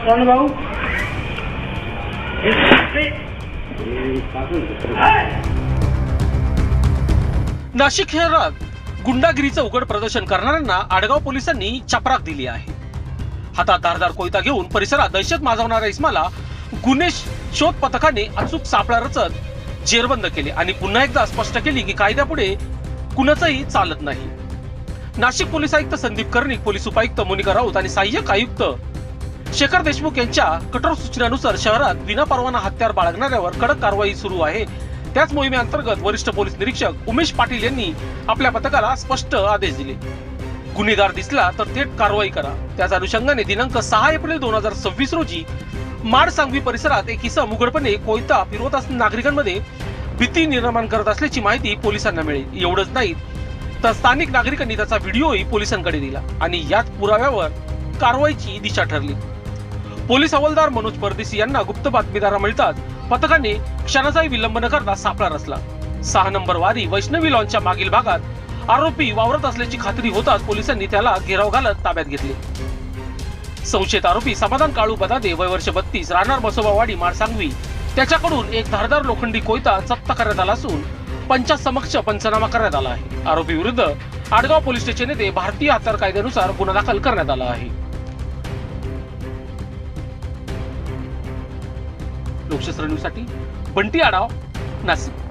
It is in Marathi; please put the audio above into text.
कोण भाऊ? नाशिक शहरात गुंडागिरीचं उघड प्रदर्शन करणाऱ्यांना आडगाव पोलिसांनी चपराक दिली आहे. हातात धारदार कोयता घेऊन परिसरात दहशत माजवणाऱ्या इस्माला गुन्हे शोध पथकाने अचूक सापळा रचत जेरबंद केले आणि पुन्हा एकदा स्पष्ट केली की कायद्यापुढे कुणाचंही चालत नाही. नाशिक पोलीस आयुक्त संदीप कर्णिक, पोलीस उपायुक्त मोनिका राऊत आणि सहाय्यक आयुक्त शेखर देशमुख यांच्या कठोर सूचनानुसार शहरात विनापरवाना हत्यार बाळगणाऱ्यावर कडक कारवाई सुरू आहे. त्याच मोहिमेअंतर्गत वरिष्ठ पोलीस निरीक्षक उमेश पाटील यांनी आपल्या पथकाला स्पष्ट आदेश दिले. गुन्हेगार दिसला तर थेट कारवाई करा. त्याच अनुषंगाने दिनांक 6 एप्रिल 2026 रोजी माडसांगवी परिसरात एक इसम उघडपणे कोयता फिरवत असलेल्या नागरिकांमध्ये भीती निर्माण करत असल्याची माहिती पोलिसांना मिळेल. एवढंच नाही तर स्थानिक नागरिकांनी त्याचा व्हिडिओही पोलिसांकडे दिला आणि याच पुराव्यावर कारवाईची दिशा ठरली. पोलीस हवालदार मनोज परदेशी यांना गुप्त बातमीदार मिळतात पथकाने क्षणाचाही विलंब न करता सापळा रचला. 6 नंबर वारी वैष्णवी लॉनच्या मागील भागात आरोपी वावरत असल्याची खात्री होताच पोलिसांनी त्याला घेराव घालत ताब्यात घेतले. संशयित आरोपी समाधान काळू बदादे, वय वर्ष 32, राहणार बसोबावाडी, माडसांगवी, त्याच्याकडून एक धारदार लोखंडी कोयता जप्त करण्यात आला असून पंचासमक्ष पंचनामा करण्यात आला आहे. आरोपी विरुद्ध आडगाव पोलीस स्टेशन येथे भारतीय हत्यार कायद्यानुसार गुन्हा दाखल करण्यात आला आहे. लोकशास्त्र न्यूजसाठी बंटी आढाव, नाशिक.